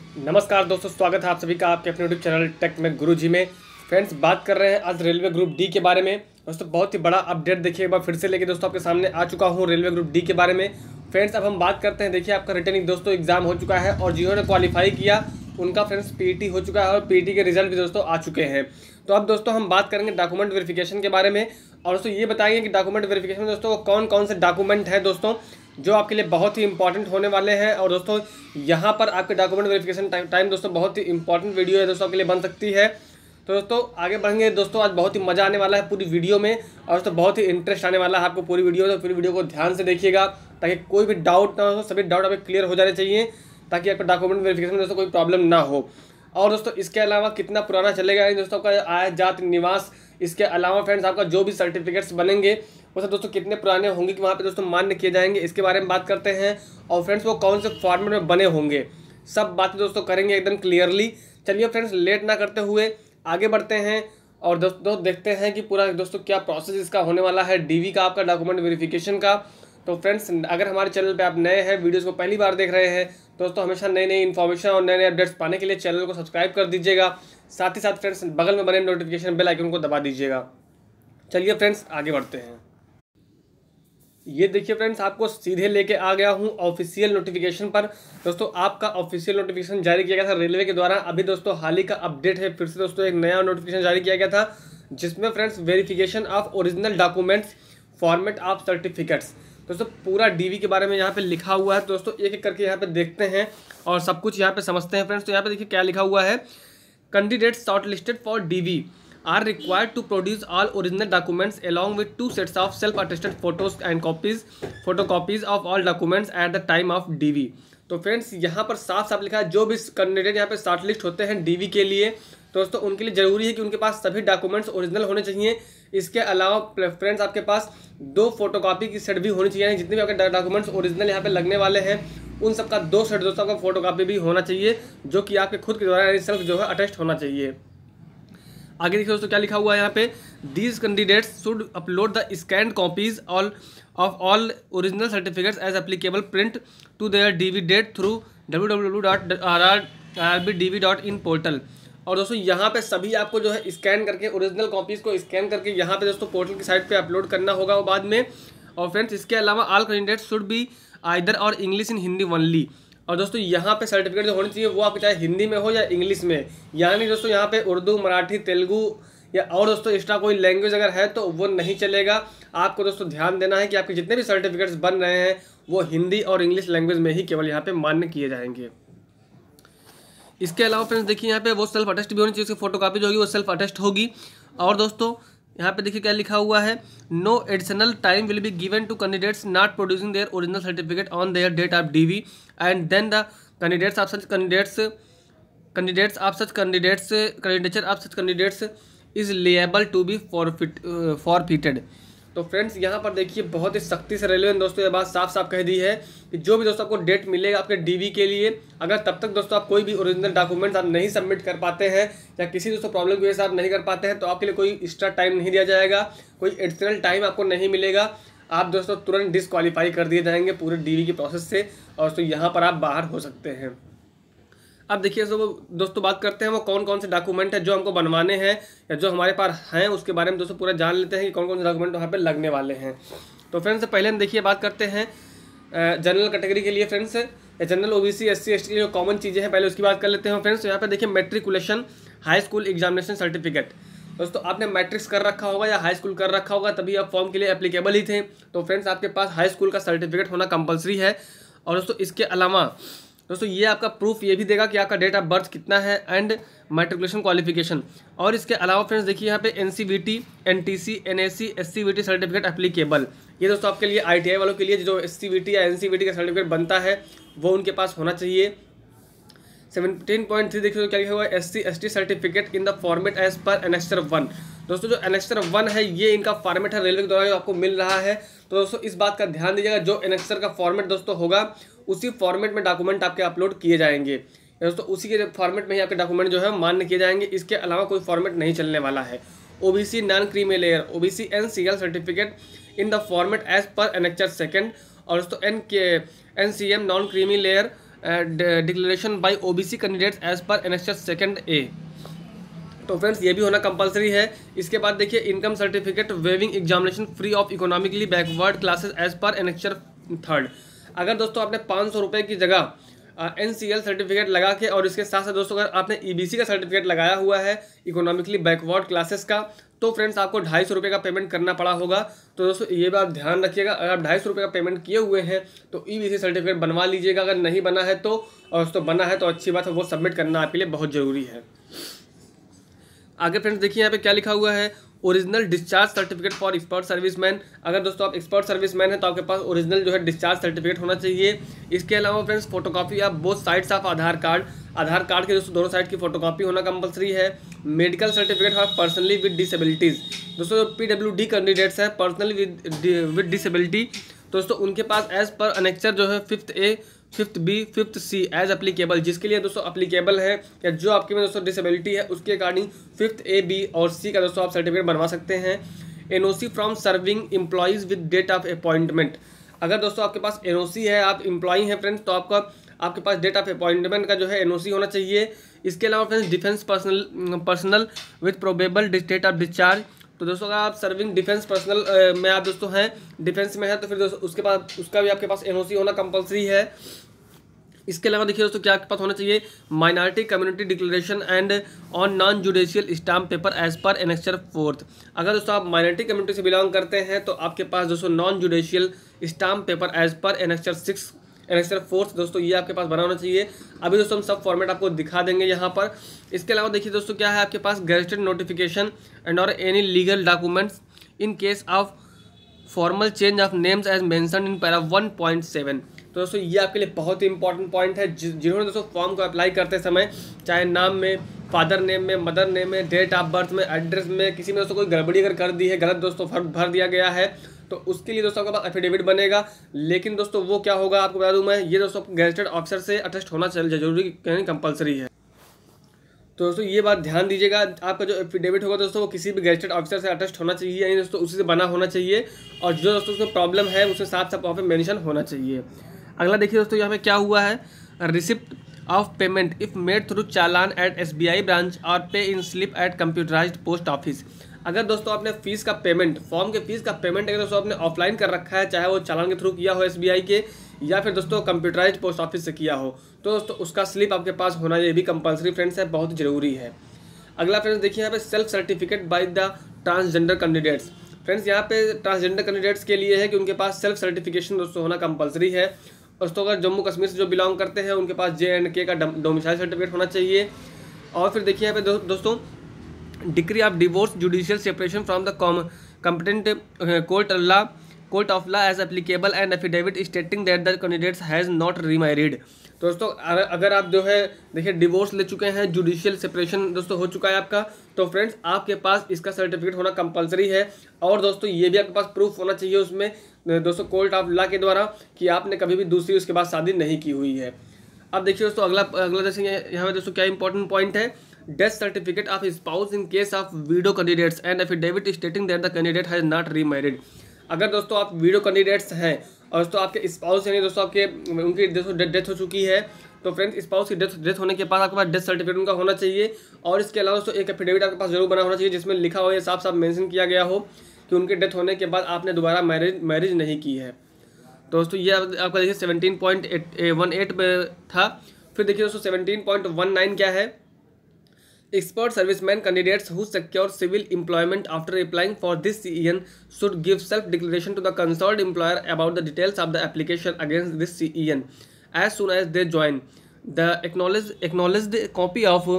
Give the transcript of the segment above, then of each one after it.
नमस्कार दोस्तों, स्वागत है आप सभी का आपके अपने यूट्यूब चैनल टेक में गुरुजी में। फ्रेंड्स, बात कर रहे हैं आज रेलवे ग्रुप डी के बारे में। दोस्तों बहुत ही बड़ा अपडेट देखिए एक बार फिर से लेके दोस्तों आपके सामने आ चुका हूँ रेलवे ग्रुप डी के बारे में। फ्रेंड्स अब हम बात करते हैं, देखिए आपका रिटर्निंग दोस्तों एग्जाम हो चुका है और जिन्होंने क्वालिफाई किया उनका फ्रेंड्स पीईटी हो चुका है और पीईटी के रिजल्ट भी दोस्तों आ चुके हैं। तो अब दोस्तों हम बात करेंगे डॉक्यूमेंट वेरिफिकेशन के बारे में और दोस्तों ये बताएंगे कि डॉक्यूमेंट वेरिफिकेशन में दोस्तों कौन कौन से डॉक्यूमेंट है दोस्तों जो आपके लिए बहुत ही इंपॉर्टेंट होने वाले हैं। और दोस्तों यहाँ पर आपके डॉक्यूमेंट वेरिफिकेशन टाइम दोस्तों बहुत ही इंपॉर्टेंट वीडियो है दोस्तों आपके लिए बन सकती है। तो दोस्तों आगे बढ़ेंगे दोस्तों, आज बहुत ही मज़ा आने वाला है पूरी वीडियो में और दोस्तों बहुत ही इंटरेस्ट आने वाला है आपको पूरी वीडियो। तो पूरी वीडियो को ध्यान से देखिएगा ताकि कोई भी डाउट ना हो, सभी डाउट आपके क्लियर हो जाने चाहिए ताकि आपका डॉक्यूमेंट वेरिफिकेशन में दोस्तों कोई प्रॉब्लम ना हो। और दोस्तों इसके अलावा कितना पुराना चलेगा यानी दोस्तों आपका आय जात निवास, इसके अलावा फ्रेंड्स आपका जो भी सर्टिफिकेट्स बनेंगे वो सब दोस्तों कितने पुराने होंगे कि वहाँ पे दोस्तों मान्य किए जाएंगे, इसके बारे में बात करते हैं। और फ्रेंड्स वो कौन से फॉर्मेट में बने होंगे, सब बातें दोस्तों करेंगे एकदम क्लियरली। चलिए फ्रेंड्स लेट ना करते हुए आगे बढ़ते हैं और दोस्तों देखते हैं कि पूरा दोस्तों क्या प्रोसेस इसका होने वाला है डीवी का, आपका डॉक्यूमेंट वेरिफिकेशन का। तो फ्रेंड्स अगर हमारे चैनल पे आप नए हैं, वीडियोस को पहली बार देख रहे हैं, दोस्तों हमेशा नई नई इन्फॉर्मेशन और नए नए अपडेट्स पाने के लिए चैनल को सब्सक्राइब कर दीजिएगा। साथ ही साथ फ्रेंड्स बगल में बने नोटिफिकेशन बेल आइकन को दबा दीजिएगा। चलिए फ्रेंड्स आगे बढ़ते हैं। ये देखिए फ्रेंड्स आपको सीधे लेके आ गया हूँ ऑफिशियल नोटिफिकेशन पर। दोस्तों आपका ऑफिशियल नोटिफिकेशन जारी किया गया था रेलवे के द्वारा। अभी दोस्तों हाल ही का अपडेट है, फिर से दोस्तों एक नया नोटिफिकेशन जारी किया गया था जिसमें friends verification of original documents format of certificates दोस्तों पूरा डीवी के बारे में यहाँ पे लिखा हुआ है। दोस्तों एक एक करके यहाँ पे देखते हैं और सब कुछ यहाँ पे समझते हैं फ्रेंड्स। तो यहाँ पे देखिए क्या लिखा हुआ है, candidates shortlisted for DV are required to produce all original documents along with 2 sets of self-attested photos and photocopies of all documents at the time of DV। तो फ्रेंड्स यहाँ पर साफ साफ लिखा है जो भी कैंडिडेट यहाँ पे शॉर्टलिस्ट होते हैं डीवी के लिए दोस्तों उनके लिए ज़रूरी है कि उनके पास सभी डॉक्यूमेंट्स ओरिजिनल होने चाहिए। इसके अलावा फ्रेंड्स आपके पास 2 फोटोकॉपी की सेट भी होनी चाहिए, जितने भी आपके डॉक्यूमेंट्स ओरिजिनल यहाँ पे लगने वाले हैं उन सबका 2 सेट दोस्तों आपका फोटोकॉपी भी होना चाहिए जो कि आपके खुद के द्वारा सेल्फ जो है अटेस्ट होना चाहिए। आगे देखिए दोस्तों क्या लिखा हुआ है यहाँ पे, these candidates should upload the scan copies of all original certificates as applicable print to their DV date through www.rrbdv.in portal. और दोस्तों यहाँ पे सभी आपको जो है स्कैन करके ओरिजिनल कॉपीज़ को स्कैन करके यहाँ पे दोस्तों पोर्टल की साइट पे अपलोड करना होगा वो बाद में। और फ्रेंड्स इसके अलावा all candidates should be either और इंग्लिश इन हिंदी ओनली। और दोस्तों यहाँ पे सर्टिफिकेट जो होनी चाहिए वो आपको चाहे हिंदी में हो या इंग्लिश में, यानी दोस्तों यहाँ पे उर्दू, मराठी, तेलुगु या और दोस्तों एक्स्ट्रा कोई लैंग्वेज अगर है तो वो नहीं चलेगा। आपको दोस्तों ध्यान देना है कि आपके जितने भी सर्टिफिकेट्स बन रहे हैं वो हिंदी और इंग्लिश लैंग्वेज में ही केवल यहाँ पे मान्य किए जाएंगे। इसके अलावा फ्रेंड्स देखिए यहाँ पे वो सेल्फ अटेस्ट भी होनी चाहिए, उसकी फोटोकॉपी जो होगी वो सेल्फ अटेस्ट होगी। और दोस्तों यहाँ पे देखिए क्या लिखा हुआ है, no additional time will be given to candidates not producing their original certificate on their date of DV and then the candidates of such candidates is liable to be forfeited. तो फ्रेंड्स यहाँ पर देखिए बहुत ही सख्ती से railway ने दोस्तों ये बात साफ साफ कह दी है कि जो भी दोस्तों आपको डेट मिलेगा आपके डीवी के लिए, अगर तब तक दोस्तों आप कोई भी ओरिजिनल डॉक्यूमेंट्स आप नहीं सबमिट कर पाते हैं या किसी दोस्तों प्रॉब्लम की वजह से आप नहीं कर पाते हैं तो आपके लिए कोई एक्स्ट्रा टाइम नहीं दिया जाएगा, कोई एडिशनल टाइम आपको नहीं मिलेगा। आप दोस्तों तुरंत डिस्क्वालीफाई कर दिए जाएंगे पूरे डीवी के प्रोसेस से और दोस्तों यहाँ पर आप बाहर हो सकते हैं। अब देखिए दोस्तों बात करते हैं वो कौन कौन से डॉक्यूमेंट है जो हमको बनवाने हैं या जो हमारे पास हैं, उसके बारे में दोस्तों पूरा जान लेते हैं कि कौन कौन से डॉक्यूमेंट वहाँ पे लगने वाले हैं। तो फ्रेंड्स पहले हम देखिए बात करते हैं जनरल कैटेगरी के लिए फ्रेंड्स, या जनरल ओबीसी एससी एसटी जो कॉमन चीज़ें हैं पहले उसकी बात कर लेते हैं फ्रेंड्स। यहाँ पे देखिए matriculation high school examination certificate. दोस्तों आपने मैट्रिक्स कर रखा होगा या हाई स्कूल कर रखा होगा तभी आप फॉर्म के लिए एप्लीकेबल ही थे, तो फ्रेंड्स आपके पास हाई स्कूल का सर्टिफिकेट होना कंपलसरी है। और दोस्तों इसके अलावा दोस्तों ये आपका प्रूफ ये भी देगा कि आपका डेट ऑफ बर्थ कितना है एंड मैट्रिकुलेशन क्वालिफिकेशन। और इसके अलावा फ्रेंड्स देखिए यहाँ पे NCVT, NTC, NSC, SCVT certificate applicable. ये दोस्तों आपके लिए आईटीआई वालों के लिए जो एससीवीटी या एनसीवीटी का सर्टिफिकेट बनता है वो उनके पास होना चाहिए। 17.3 देखिए क्या लिखा हुआ है, SC ST certificate in the format as per annexure 1। दोस्तों जो एनेक्सर 1 है ये इनका फॉर्मेट है रेलवे के द्वारा जो आपको मिल रहा है। तो दोस्तों इस बात का ध्यान दीजिएगा, जो एनेक्सर का फॉर्मेट दोस्तों होगा उसी फॉर्मेट में डॉक्यूमेंट आपके अपलोड किए जाएंगे दोस्तों, उसी के फॉर्मेट में ही आपके डॉक्यूमेंट जो है मान्य किए जाएंगे। इसके अलावा कोई फॉर्मेट नहीं चलने वाला है। OBC non creamy layer, OBC NCL certificate in the format as per annexure 2 और दोस्तों NCM non creamy layer declaration by OBC candidates as per annexure 2A। तो फ्रेंड्स ये भी होना कंपलसरी है। इसके बाद देखिए income certificate waiving examination free of economically backward classes as per annexure 3। अगर दोस्तों आपने 500 रुपये की जगह NCL सर्टिफिकेट लगा के और इसके साथ साथ दोस्तों अगर आपने EBC का सर्टिफिकेट लगाया हुआ है इकोनॉमिकली बैकवर्ड क्लासेस का, तो फ्रेंड्स आपको 250 रुपये का पेमेंट करना पड़ा होगा। तो दोस्तों ये बात ध्यान रखिएगा, अगर आप 250 रुपये का पेमेंट किए हुए हैं तो EBC सर्टिफिकेट बनवा लीजिएगा। अगर नहीं बना है तो, और दोस्तों बना है तो अच्छी बात है, वो सबमिट करना आपके लिए बहुत ज़रूरी है। आगे फ्रेंड्स देखिए यहाँ पे क्या लिखा हुआ है, original discharge certificate for expert serviceman. अगर दोस्तों आप एक्सपर्ट सर्विसमैन हैं तो आपके पास ओरिजिनल जो है डिस्चार्ज सर्टिफिकेट होना चाहिए। इसके अलावा friends photocopy of both sides of Aadhaar card के दोस्तों दोनों साइड की फोटोकॉपी होना कंपलसरी है। Medical certificate for personally with disabilities. दोस्तों PWD कैंडिडेट्स हैं पर्सनली विद डिसेबिलिटी, दोस्तों उनके पास एज पर अनेक्चर जो है 5A 5B 5C as applicable, जिसके लिए दोस्तों एप्लीकेबल है या जो आपके में दोस्तों डिसेबिलिटी है उसके अकॉर्डिंग 5A B और C का दोस्तों आप सर्टिफिकेट बनवा सकते हैं। NOC from serving employees with date of appointment. अगर दोस्तों आपके पास NOC है, आप एम्प्लॉई हैं फ्रेंड्स, तो आपके पास डेट ऑफ अपॉइंटमेंट का जो है NOC होना चाहिए। इसके अलावा friends defence personnel with probable date of discharge. तो दोस्तों अगर आप सर्विंग डिफेंस पर्सनल में आप दोस्तों हैं, डिफेंस में है, तो फिर दोस्तों उसके पास उसका भी आपके पास NOC होना कंपलसरी है। इसके अलावा देखिए दोस्तों क्या आपके पास होना चाहिए, minority community declaration and on non judicial stamp paper as per annexure 4। अगर दोस्तों आप माइनॉरिटी कम्युनिटी से बिलोंग करते हैं तो आपके पास दोस्तों non judicial stamp paper as per annexure 6 annexure 4 दोस्तों ये आपके पास बना होना चाहिए। अभी दोस्तों हम सब फॉर्मेट आपको दिखा देंगे यहाँ पर। इसके अलावा देखिए दोस्तों क्या है आपके पास, gazetted notification and or any legal documents in case of formal change of names as mention in para 1.7। तो दोस्तों ये आपके लिए बहुत ही इंपॉर्टेंट पॉइंट है। जिन्होंने दोस्तों फॉर्म को अप्लाई करते समय चाहे नाम में, फादर नेम में, मदर नेम में, डेट ऑफ बर्थ में, एड्रेस में किसी में दोस्तों कोई गड़बड़ी अगर कर दी है, गलत दोस्तों भर दिया गया है, तो उसके लिए दोस्तों आपके पास एफिडेविट बनेगा। लेकिन दोस्तों वो क्या होगा आपको बता दूं मैं, ये दोस्तों गैजेटेड ऑफिसर से अटेस्ट होना जरूरी कंपलसरी है। तो दोस्तों ये बात ध्यान दीजिएगा, आपका जो एफिडेविट होगा दोस्तों वो किसी भी गैजेटेड ऑफिसर से अटेस्ट होना चाहिए, यानी दोस्तों उसी से बना होना चाहिए, और जो दोस्तों उसमें प्रॉब्लम है उसमें साफ साफ वहाँ पे मेंशन होना चाहिए। अगला देखिए दोस्तों यहाँ पे क्या हुआ है, receipt of payment if made through challan at SBI branch और pay in slip at computerised post office. अगर दोस्तों आपने फीस का पेमेंट, फॉर्म के फीस का पेमेंट अगर दोस्तों आपने ऑफलाइन कर रखा है, चाहे वो चालान के थ्रू किया हो SBI के या फिर दोस्तों कंप्यूटराइज्ड पोस्ट ऑफिस से किया हो, तो दोस्तों उसका स्लिप आपके पास होना ये भी कंपलसरी फ्रेंड्स है, बहुत जरूरी है। अगला फ्रेंड्स देखिए यहाँ पे self certificate by the transgender candidates. Friends यहाँ पे ट्रांसजेंडर कैंडिडेट्स के लिए है कि उनके पास सेल्फ सर्टिफिकेशन दोस्तों होना कंपलसरी है। दोस्तों अगर जम्मू कश्मीर से जो बिलोंग करते हैं उनके पास J&K का डोमिसाइल सर्टिफिकेट होना चाहिए। और फिर देखिए यहाँ पे दोस्तों decree of divorce judicial separation from the competent court of law as applicable and affidavit stating that the candidates has not remarried. तो दोस्तों अगर आप जो है देखिए डिवोर्स ले चुके हैं, जुडिशियल सेपरेशन दोस्तों हो चुका है आपका, तो फ्रेंड्स आपके पास इसका सर्टिफिकेट होना कंपलसरी है। और दोस्तों ये भी आपके पास प्रूफ होना चाहिए उसमें दोस्तों कोर्ट ऑफ लॉ के द्वारा कि आपने कभी भी दूसरी उसके बाद शादी नहीं की हुई है। अब देखिए दोस्तों अगला जैसे यहाँ पे दोस्तों क्या इंपॉर्टेंट पॉइंट है, death certificate of spouse in case of widow candidates and affidavit stating that the candidate has not remarried. अगर दोस्तों आप वीडो कैंडिडेट्स हैं और दोस्तों आपके स्पाउस यानी दोस्तों आपके उनकी डेथ हो चुकी है, तो फ्रेंड्स स्पाउस की डेथ होने के बाद आपके पास डेथ सर्टिफिकेट उनका होना चाहिए। और इसके अलावा दोस्तों एक एफिडेविट आपके पास जरूर बना होना चाहिए जिसमें लिखा हो, ये साफ साफ मेंशन किया गया हो कि उनके डेथ होने के बाद आपने दोबारा मैरिज नहीं की है। तो दोस्तों ये आपका देखिए 17.18 पे था। फिर देखिए दोस्तों 17.19 क्या है, expert serviceman candidates who secure civil employment after applying for this CEN should give self declaration to the concerned employer about the details of the application against this CEN as soon as they join. The acknowledged copy of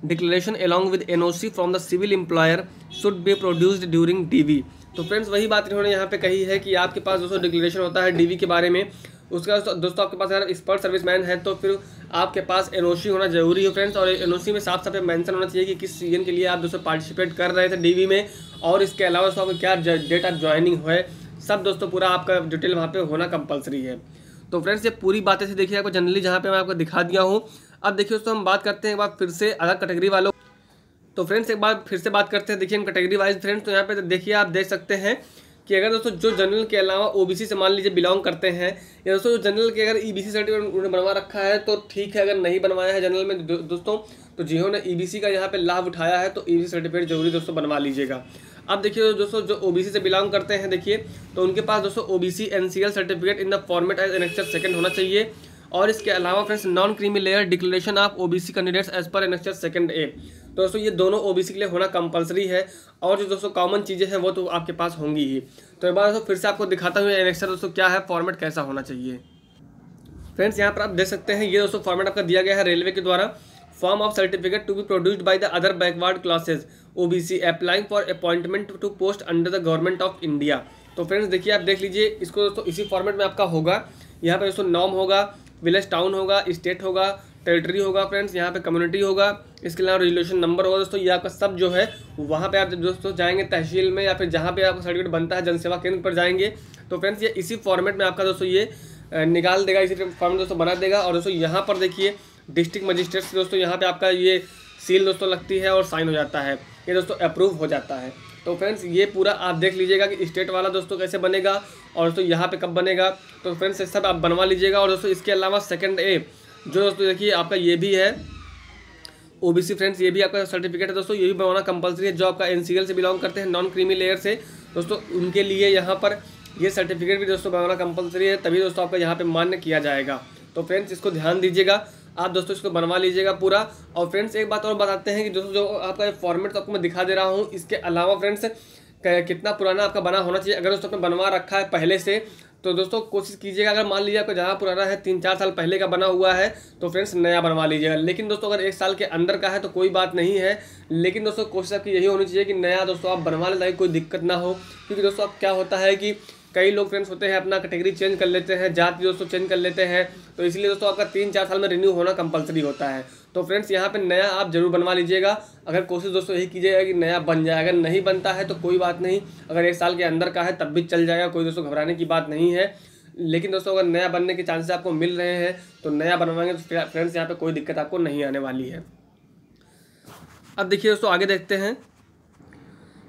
declaration along with NOC from the civil employer should be produced during DV. तो friends वही बात इन्होंने यहाँ पे कही है कि आपके पास दोस्तों डिक्लेरेशन होता है DV के बारे में, उसका दोस्तों आपके पास अगर एक्सपर्ट सर्विसमैन है तो फिर आपके पास NOC होना जरूरी है फ्रेंड्स। और NOC में साफ साफ मेंशन होना चाहिए कि किस CEN के लिए आप दोस्तों पार्टिसिपेट कर रहे थे DV में, और इसके अलावा दोस्तों आपको क्या डेट ऑफ ज्वाइनिंग है, सब दोस्तों पूरा आपका डिटेल वहाँ पे होना कंपलसरी है। तो फ्रेंड्स ये पूरी बातें से देखिए आपको जनरली जहाँ पे मैं आपको दिखा दिया हूँ। अब देखिए दोस्तों हम बात करते हैं एक बार फिर से अलग कैटेगरी वालों। तो फ्रेंड्स एक बार फिर से बात करते हैं देखिए हम कैटेगरी वाइज फ्रेंड्स। तो यहाँ पे देखिए आप देख सकते हैं कि अगर दोस्तों जो जनरल के अलावा ओबीसी से मान लीजिए बिलोंग करते हैं, या दोस्तों जो जनरल के अगर ईबीसी सर्टिफिकेट उन्होंने बनवा रखा है तो ठीक है, अगर नहीं बनवाया है जनरल में दोस्तों तो जिन्होंने ईबीसी का यहाँ पे लाभ उठाया है तो ईबीसी सर्टिफिकेट जरूरी दोस्तों बनवा लीजिएगा। अब देखिए दोस्तों जो ओबीसी से बिलोंग करते हैं देखिए तो उनके पास दोस्तों OBC NCL certificate in the format as annexure second होना चाहिए। और इसके अलावा friends non creamy layer declaration of OBC candidates as per annexure second A, तो दोस्तों ये दोनों ओबीसी के लिए होना कंपलसरी है। और जो दोस्तों कॉमन चीज़ें हैं वो तो आपके पास होंगी ही। तो एक बार दोस्तों फिर से आपको दिखाता हूँ एनेक्चर दोस्तों क्या है, फॉर्मेट कैसा होना चाहिए। फ्रेंड्स यहाँ पर आप देख सकते हैं ये दोस्तों फॉर्मेट आपका दिया गया है रेलवे के द्वारा। Form of certificate to be produced by the other backward classes OBC applying for appointment to post under the government of India. तो फ्रेंड्स देखिए आप देख लीजिए इसको दोस्तों इसी फॉर्मेट में आपका होगा। यहाँ पे दोस्तों नॉर्म होगा, विलेज टाउन होगा, स्टेट होगा, टेरिटरी होगा फ्रेंड्स, यहाँ पे कम्युनिटी होगा, इसके अलावा रेजुलेशन नंबर होगा दोस्तों। ये आपका सब जो है वहाँ पे आप दोस्तों जाएंगे तहसील में या फिर जहाँ पे आपका सर्टिफिकेट बनता है जनसेवा केंद्र पर जाएंगे तो फ्रेंड्स ये इसी फॉर्मेट में आपका दोस्तों ये निकाल देगा, इसी फॉर्मेट दोस्तों बना देगा। और दोस्तों यहाँ पर देखिए डिस्ट्रिक्ट मजिस्ट्रेट से दोस्तों यहाँ पे आपका ये सील दोस्तों लगती है और साइन हो जाता है, ये दोस्तों अप्रूव हो जाता है। तो फ्रेंड्स ये पूरा आप देख लीजिएगा कि स्टेट वाला दोस्तों कैसे बनेगा और दोस्तों यहाँ पे कब बनेगा। तो फ्रेंड्स ये सब आप बनवा लीजिएगा। और दोस्तों इसके अलावा सेकंड ए जो दोस्तों देखिए आपका ये भी है ओबीसी फ्रेंड्स, ये भी आपका सर्टिफिकेट है दोस्तों, ये भी बनवाना कंपलसरी है। जो आपका एनसीएल से बिलोंग करते हैं नॉन क्रीमी लेयर से दोस्तों उनके लिए यहाँ पर ये सर्टिफिकेट भी दोस्तों बनवाना कंपलसरी है, तभी दोस्तों आपका यहाँ पे मान्य किया जाएगा। तो फ्रेंड्स इसको ध्यान दीजिएगा, आप दोस्तों इसको बनवा लीजिएगा पूरा। और फ्रेंड्स एक बात और बताते हैं कि दोस्तों जो आपका ये फॉर्मेट तो आपको मैं दिखा दे रहा हूँ, इसके अलावा फ्रेंड्स कितना पुराना आपका बना होना चाहिए। अगर दोस्तों आपने बनवा रखा है पहले से तो दोस्तों कोशिश कीजिएगा, अगर मान लीजिए आपका ज़्यादा पुराना है 3-4 साल पहले का बना हुआ है तो फ्रेंड्स नया बनवा लीजिएगा। लेकिन दोस्तों अगर 1 साल के अंदर का है तो कोई बात नहीं है, लेकिन दोस्तों कोशिश आपकी यही होनी चाहिए कि नया दोस्तों आप बनवा लें ताकि कोई दिक्कत ना हो। क्योंकि दोस्तों अब क्या होता है कि कई लोग फ्रेंड्स होते हैं अपना कैटेगरी चेंज कर लेते हैं, जाति दोस्तों चेंज कर लेते हैं, तो इसलिए दोस्तों आपका 3-4 साल में रिन्यू होना कंपलसरी होता है। तो फ्रेंड्स यहाँ पे नया आप जरूर बनवा लीजिएगा। अगर कोशिश दोस्तों यही कीजिएगा कि नया बन जाए, अगर नहीं बनता है तो कोई बात नहीं, अगर 1 साल के अंदर का है तब भी चल जाएगा, कोई दोस्तों घबराने की बात नहीं है। लेकिन दोस्तों अगर नया बनने के चांसेस आपको मिल रहे हैं तो नया बनवाएंगे तो फ्रेंड्स यहाँ पे कोई दिक्कत आपको नहीं आने वाली है। अब देखिए दोस्तों आगे देखते हैं।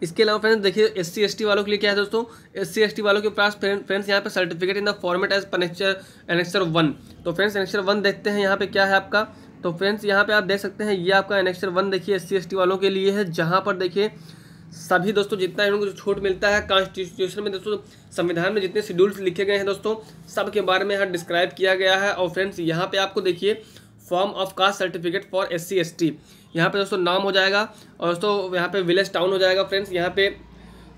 इसके अलावा फ्रेंड्स देखिए SC ST वालों के लिए क्या है दोस्तों, SC ST वालों के पास फ्रेंड्स यहाँ पे certificate in the format as annexure 1। तो फ्रेंड्स एनेक्चर 1 देखते हैं यहाँ पे क्या है आपका। तो फ्रेंड्स यहाँ पे आप देख सकते हैं ये आपका एनेक्चर 1 देखिए SC ST वालों के लिए है, जहाँ पर देखिए सभी दोस्तों जितना इनको छूट मिलता है कॉन्स्टिट्यूशन में दोस्तों, संविधान में जितने शेड्यूल्स लिखे गए हैं दोस्तों सब के बारे में यहाँ डिस्क्राइब किया गया है। और फ्रेंड्स यहाँ पे आपको देखिए form of caste certificate for SC ST, यहाँ पे दोस्तों नाम हो जाएगा और दोस्तों यहाँ पे विलेज टाउन हो जाएगा फ्रेंड्स, यहाँ पे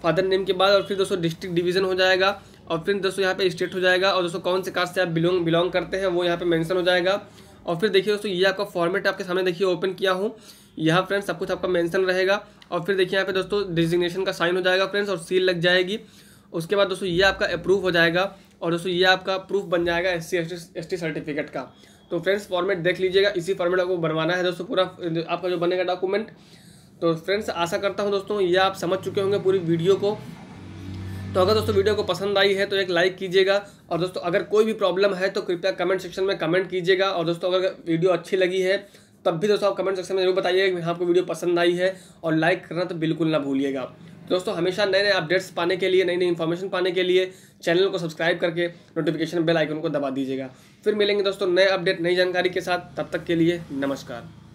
फादर नेम के बाद और फिर दोस्तों डिस्ट्रिक्ट डिवीजन हो जाएगा और फिर दोस्तों यहाँ पे स्टेट हो जाएगा और दोस्तों कौन से कास्ट से आप बिलोंग करते हैं वो यहाँ पे मेंशन हो जाएगा। और फिर देखिए दोस्तों ये आपका फॉर्मेट आपके सामने देखिए ओपन किया हूँ, यहाँ फ्रेंड्स सब कुछ आपका मेंशन रहेगा। और फिर देखिए यहाँ पे दोस्तों डिजिग्नेशन का साइन हो जाएगा फ्रेंड्स और सील लग जाएगी। उसके बाद दोस्तों ये आपका अप्रूव हो जाएगा और दोस्तों ये आपका प्रूफ बन जाएगा SC ST सर्टिफिकेट का। तो फ्रेंड्स फॉर्मेट देख लीजिएगा, इसी फॉर्मेट आपको बनवाना है दोस्तों पूरा आपका जो बनेगा डॉक्यूमेंट। तो फ्रेंड्स आशा करता हूँ दोस्तों ये आप समझ चुके होंगे पूरी वीडियो को। तो अगर दोस्तों वीडियो को पसंद आई है तो एक लाइक कीजिएगा और दोस्तों अगर कोई भी प्रॉब्लम है तो कृपया कमेंट सेक्शन में कमेंट कीजिएगा। और दोस्तों अगर वीडियो अच्छी लगी है तब भी दोस्तों आप कमेंट सेक्शन में जरूर बताइएगा कि आपको वीडियो पसंद आई है, और लाइक करना तो बिल्कुल ना भूलिएगा। दोस्तों हमेशा नए नए अपडेट्स पाने के लिए, नई नई इन्फॉर्मेशन पाने के लिए चैनल को सब्सक्राइब करके नोटिफिकेशन बेल आइकन को दबा दीजिएगा। फिर मिलेंगे दोस्तों नए अपडेट नई जानकारी के साथ, तब तक के लिए नमस्कार।